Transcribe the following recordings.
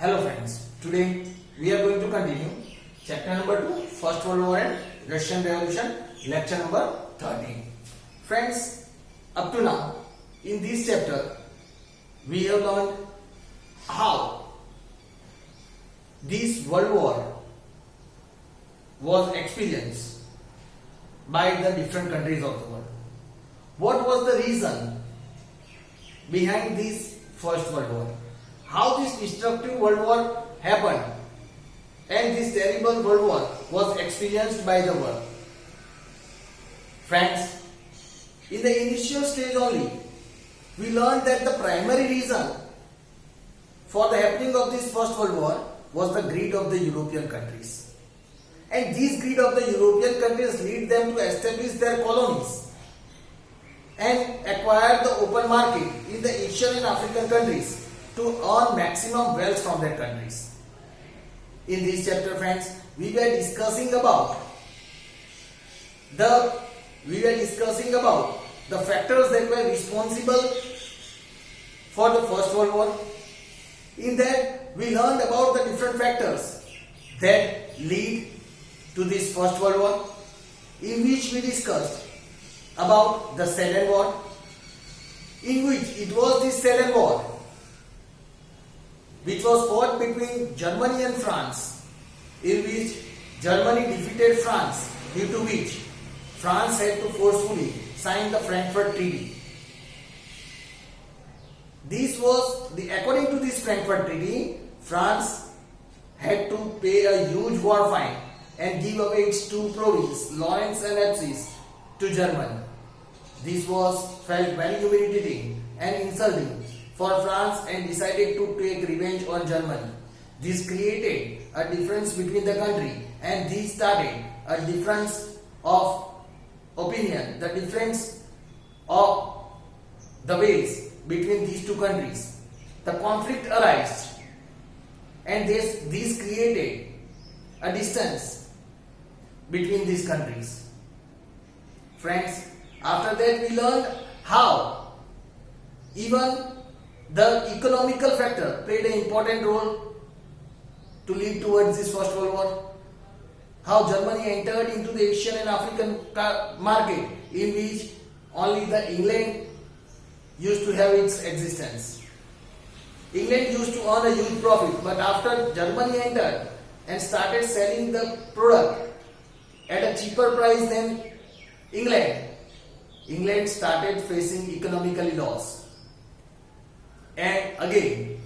Hello friends, today we are going to continue chapter number 2, First World War and Russian Revolution, lecture number 13. Friends, up to now in this chapter we have learned how this world war was experienced by the different countries of the world. What was the reason behind this First World War? How this destructive world war happened and this terrible world war was experienced by the world. Friends, in the initial stage only, we learned that the primary reason for the happening of this First World War was the greed of the European countries. And this greed of the European countries lead them to establish their colonies and acquire the open market in the Asian and African countries to earn maximum wealth from their countries. In this chapter, friends, we were discussing about the factors that were responsible for the First World War. In that, we learned about the different factors that lead to this First World War, in which we discussed about the Sedan War, in which it was the Sedan War which was fought between Germany and France, in which Germany defeated France, due to which France had to forcefully sign the Frankfurt Treaty. According to this Frankfurt Treaty, France had to pay a huge war fine and give away its two provinces, Lorraine and Alsace, to Germany. This was felt very humiliating and insulting for France and decided to take revenge on Germany. This created a difference between the country and this started a difference of opinion, the difference of the ways between these two countries. The conflict arose and this created a distance between these countries. Friends, after that we learned how even the economical factor played an important role to lead towards this First World War. How Germany entered into the Asian and African market, in which only the England used to have its existence. England used to earn a huge profit, but after Germany entered and started selling the product at a cheaper price than England started facing economically loss. And again,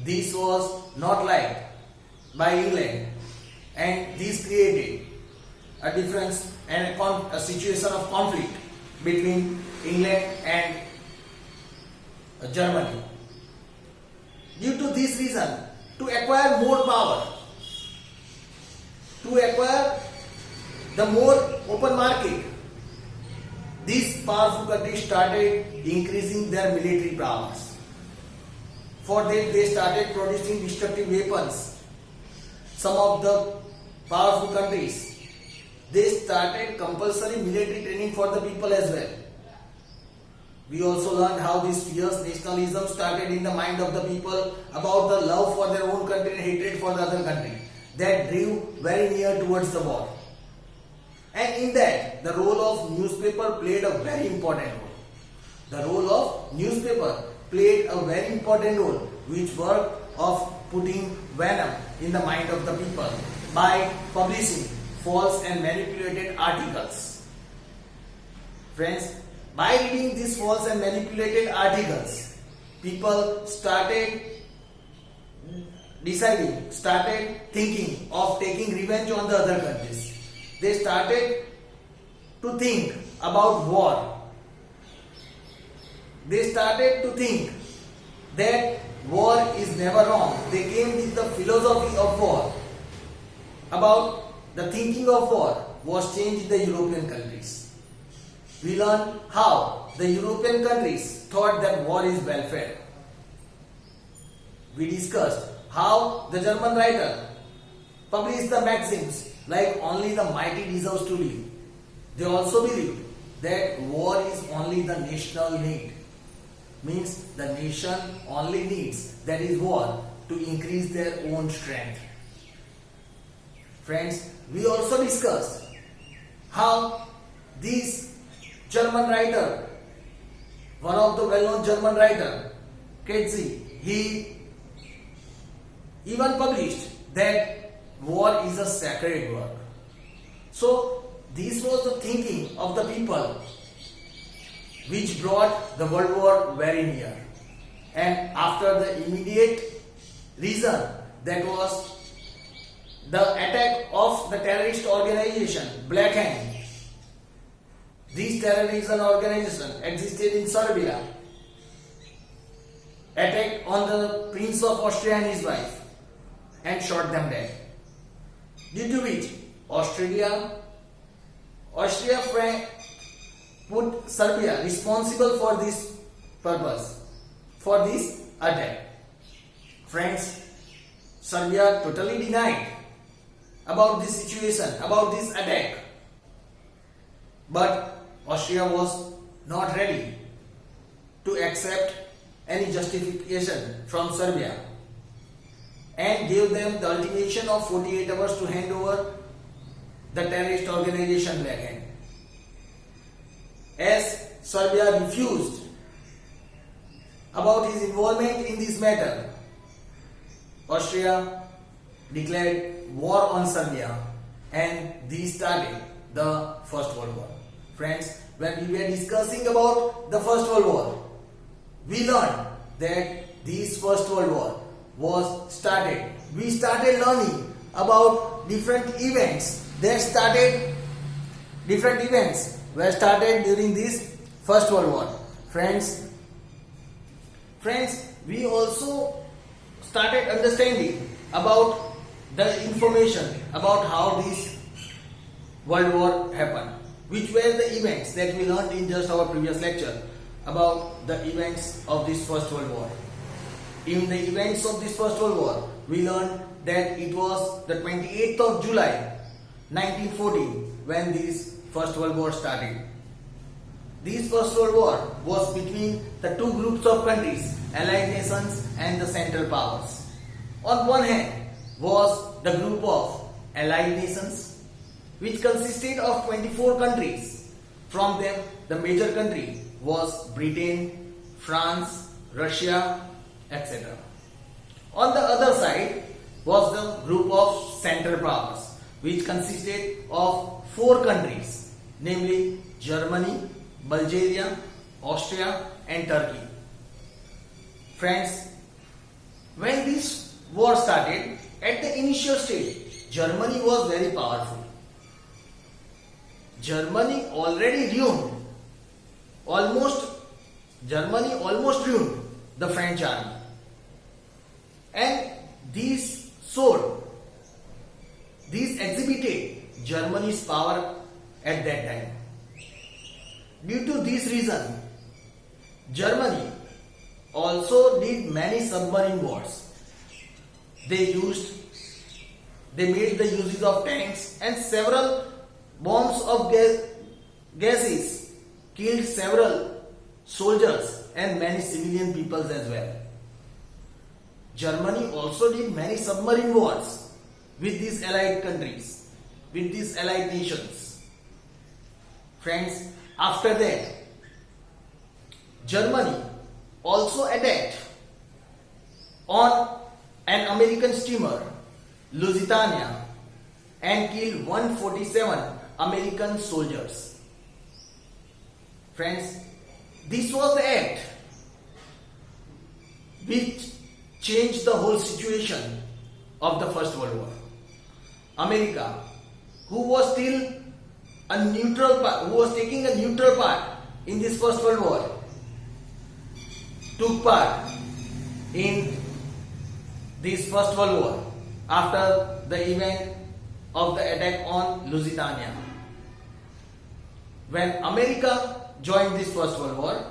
this was not liked by England, and this created a difference and a situation of conflict between England and Germany. Due to this reason, to acquire more power, to acquire the more open market, these powerful countries started increasing their military powers. For that, they started producing destructive weapons. Some of the powerful countries, they started compulsory military training for the people as well. We also learned how this fierce nationalism started in the mind of the people about the love for their own country and hatred for the other country, that drew very near towards the war. And in that, the role of newspaper played a very important role. The role of newspaper played a very important role, which worked of putting venom in the mind of the people by publishing false and manipulated articles. Friends, by reading these false and manipulated articles, people started thinking of taking revenge on the other countries. They started to think about war. They started to think that war is never wrong. They came with the philosophy of war. About the thinking of war was changed in the European countries. We learned how the European countries thought that war is welfare. We discussed how the German writer published the maxims like only the mighty deserves to live. They also believed that war is only the national need. Means the nation only needs, that is war, to increase their own strength. Friends, we also discussed how this German writer, one of the well-known German writer, Kedzie, he even published that war is a sacred work. So this was the thinking of the people which brought the World War very near. And after the immediate reason, that was the attack of the terrorist organization Black Hand. This terrorism organization existed in Serbia, attacked on the Prince of Austria and his wife and shot them dead. Due to which Austria put Serbia responsible for this purpose, for this attack. Friends, Serbia totally denied about this situation, about this attack. But Austria was not ready to accept any justification from Serbia and gave them the ultimatum of 48 hours to hand over the terrorist organization Black Hand. As Serbia refused about his involvement in this matter, Austria declared war on Serbia, and this started the First World War. Friends, when we were discussing about the First World War, we learned that this First World War was started. We started learning about different events were started during this First World War. Friends, we also started understanding about the information about how this World War happened, which were the events that we learned in just our previous lecture about the events of this First World War. In the events of this First World War, we learned that it was the 28th of July 1914 when this First World War started. This First World War was between the two groups of countries, Allied nations and the Central Powers. On one hand was the group of Allied nations, which consisted of 24 countries. From them, the major country was Britain, France, Russia, etc. On the other side was the group of Central Powers, which consisted of 4 countries, namely Germany, Bulgaria, Austria and Turkey. Friends, when this war started, at the initial stage, Germany was very powerful. Germany already almost ruined the French army. And these exhibited Germany's power at that time. Due to this reason, Germany also did many submarine wars. They made the uses of tanks, and several bombs of gases killed several soldiers and many civilian people as well. Germany also did many submarine wars with these allied countries, with these allied nations. Friends, after that, Germany also attacked on an American steamer, Lusitania, and killed 147 American soldiers. Friends, this was the act which changed the whole situation of the First World War. America, who was still who was taking a neutral part in this First World War, took part in this First World War after the event of the attack on Lusitania. When America joined this First World War,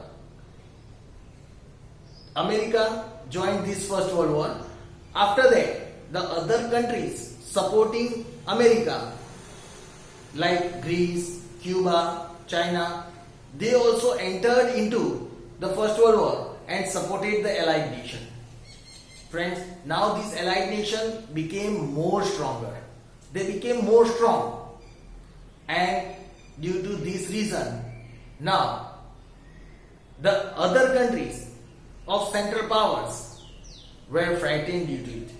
after that, the other countries supporting America, like Greece, Cuba, China, they also entered into the First World War and supported the Allied nation. Friends, now these allied nations became more stronger. They became more strong, and due to this reason, now the other countries of Central Powers were frightened due to it.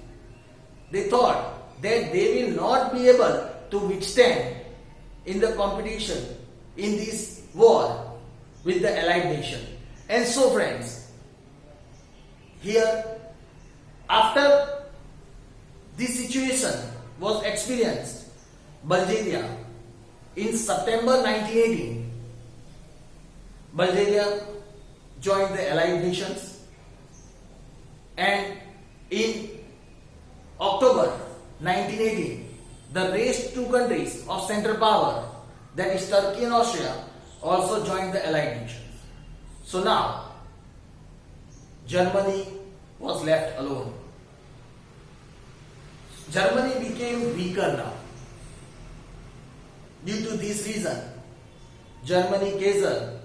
They thought that they will not be able to withstand in the competition in this war with the allied nation. And so friends, here after this situation was experienced, Bulgaria in September 1918, Bulgaria joined the allied nations, and in October 1918, the rest two countries of Central Power, that is Turkey and Austria, also joined the allied nations. So now Germany was left alone. Germany became weaker now. Due to this reason, Germany Kaiser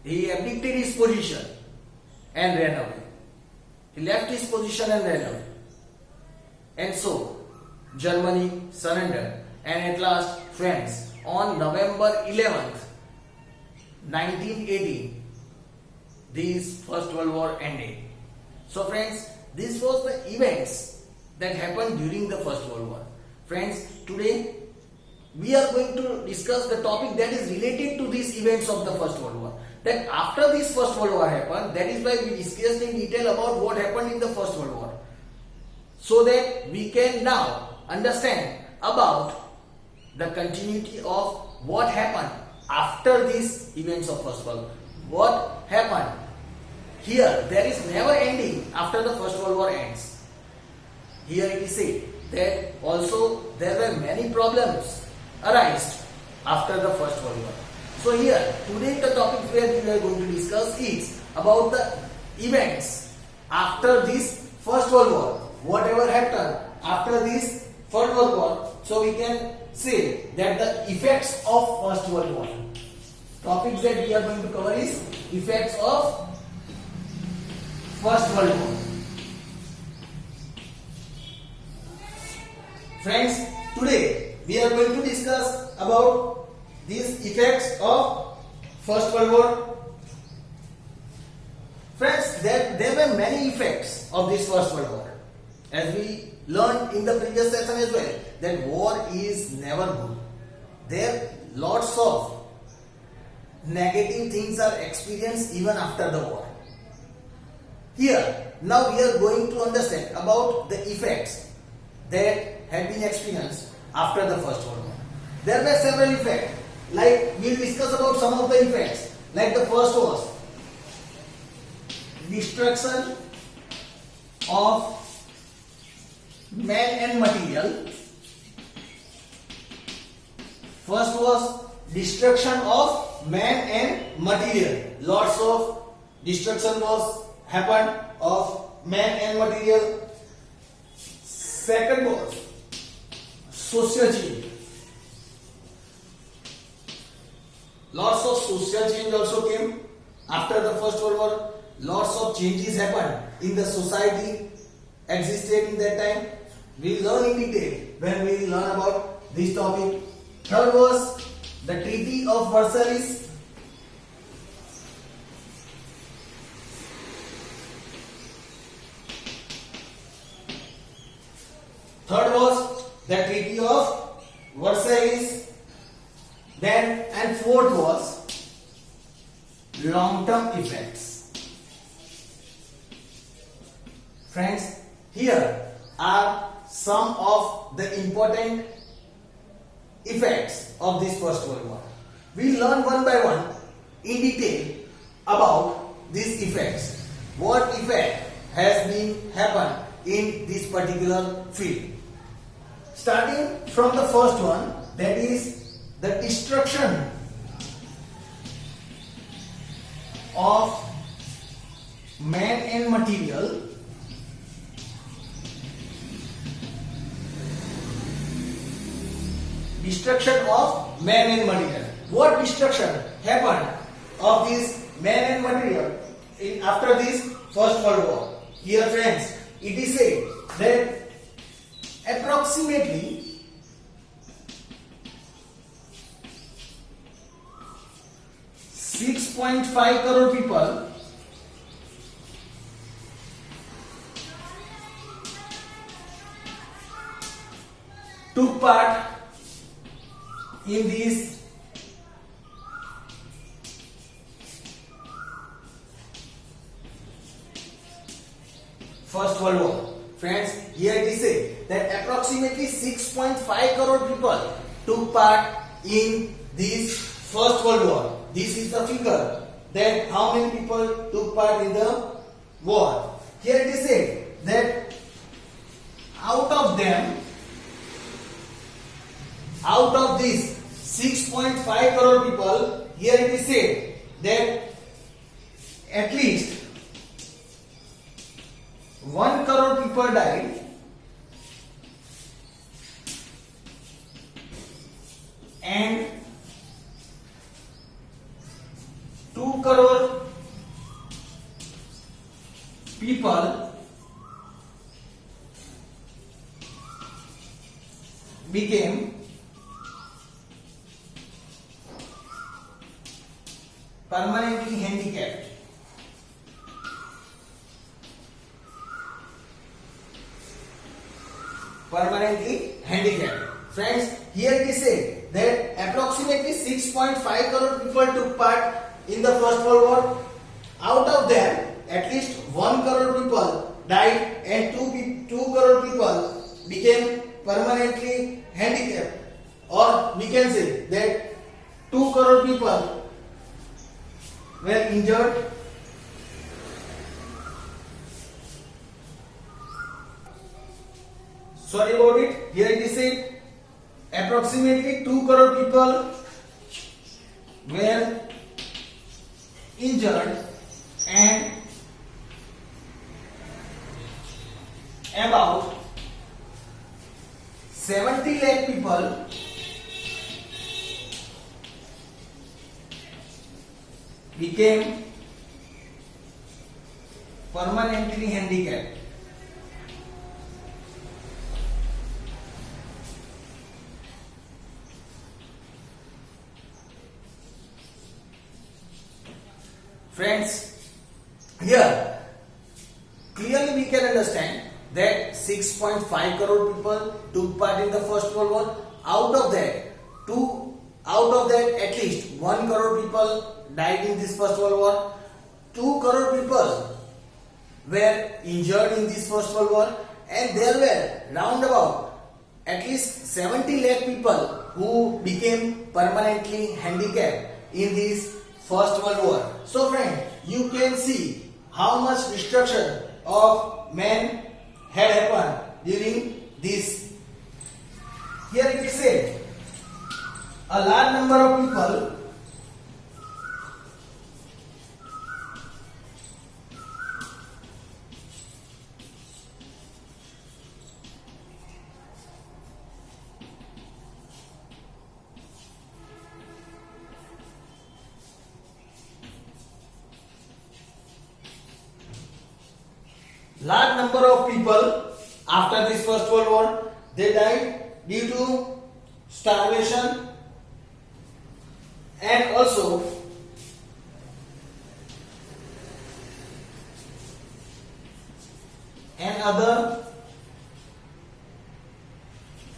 he abdicated his position and ran away. He left his position and ran away. And so Germany surrendered, and at last, friends, on November 11th, 1918, this First World War ended. So friends, this was the events that happened during the First World War. Friends, today we are going to discuss the topic that is related to these events of the First World War. That after this First World War happened, that is why we discussed in detail about what happened in the First World War, so that we can now understand about the continuity of what happened after these events of First World War. What happened here? There is never ending after the First World War ends. Here it is said that also there were many problems arise after the First World War. So here today the topic where we are going to discuss is about the events after this First World War. Whatever happened after this First World War, so we can say that the effects of First World War. Topics that we are going to cover is effects of First World War. Friends, today we are going to discuss about these effects of First World War. Friends, there were many effects of this First World War. As we learned in the previous session as well, that war is never good. There lots of negative things are experienced even after the war. Here, now we are going to understand about the effects that had been experienced after the First World War. There were several effects. Like we will discuss about some of the effects. Like the first was destruction of man and material. First was destruction of man and material. Lots of destruction was happened of man and material. Second was social change. Lots of social change also came after the First World War. Lots of changes happened in the society existed in that time. We learn in detail when we learn about this topic. Third was the Treaty of Versailles. Third was the Treaty of Versailles. Then and fourth was long-term effects. Friends, here are some of the important effects of this First World War. We learn one by one in detail about these effects. What effect has been happened in this particular field. Starting from the first one, that is the destruction of man and material. Destruction of man and material. What destruction happened of this man and material? after this First World War. Here friends, it is said that approximately 6.5 crore people took part in this First World War. Friends, here it is said that approximately 6.5 crore people took part in this First World War. This is the figure that how many people took part in the war. Here it is said that out of these 6.5 crore people, here it is said that at least 1 crore people died and 2 crore people became permanently handicapped. Friends, here it is said that approximately 6.5 crore people took part in the First World War. Out of them, at least 1 crore people died and 2 crore people became permanently handicapped. Or we can say that 2 crore people were injured. Sorry about it. Here it is said approximately 2 crore people were injured and about 70 lakh people became permanently handicapped. Friends, here clearly we can understand that 6.5 crore people took part in the First World War. Out of that at least 1 crore people died in this First World War. 2 crore people were injured in this First World War, and there were round about at least 70 lakh people who became permanently handicapped in this First World War. So friend, you can see how much destruction of man had happened during this. Here it is said a large number of people after this First World War, they died due to starvation and also and other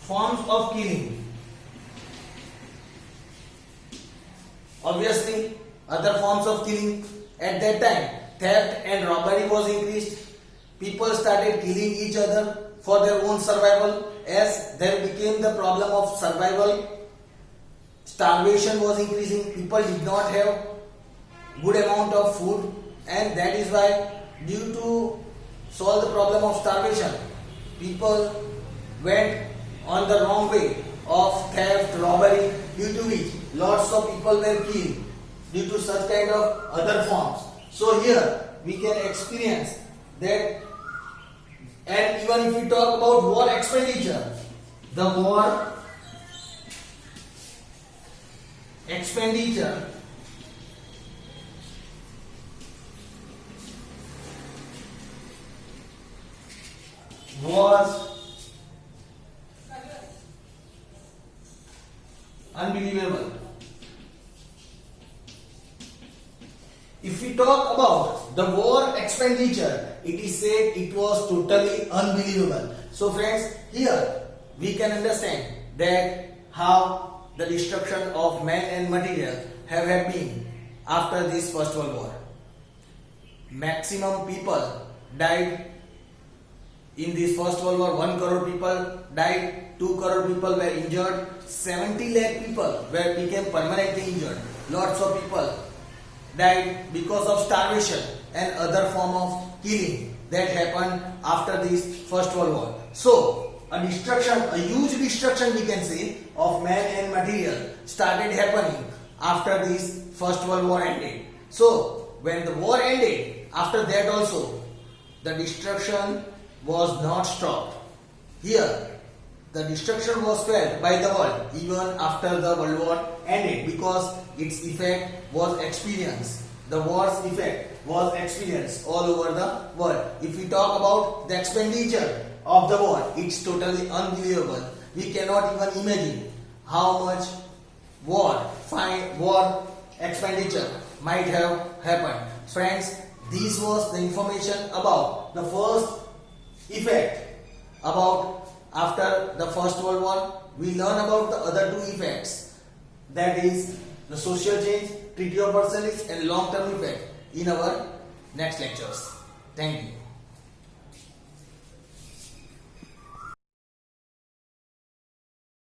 forms of killing. Obviously, other forms of killing at that time, theft and robbery was increased. People started killing each other for their own survival, as there became the problem of survival. Starvation was increasing. People did not have good amount of food, and that is why, due to solve the problem of starvation, people went on the wrong way of theft, robbery, due to which lots of people were killed due to such kind of other forms. So here we can experience that. And even if we talk about war expenditure, the war expenditure If we talk about the war expenditure, it is said it was totally unbelievable. So friends, here we can understand that how the destruction of man and material have been after this First World War. Maximum people died in this First World War. 1 crore people died, 2 crore people were injured, 70 lakh people became permanently injured. Lots of people died because of starvation and other form of killing that happened after this First World War. So, a huge destruction we can say of man and material started happening after this First World War ended. So, when the war ended, after that also, the destruction was not stopped. Here, the destruction was felt by the world even after the World War ended because its effect was experienced. The war's effect was experienced all over the world. If we talk about the expenditure of the war, it's totally unbelievable. We cannot even imagine how much war expenditure might have happened. Friends, this was the information about the first effect about after the First World War. We learn about the other two effects, that is the social change, Treaty of Versailles and long-term effect in our next lectures. Thank you.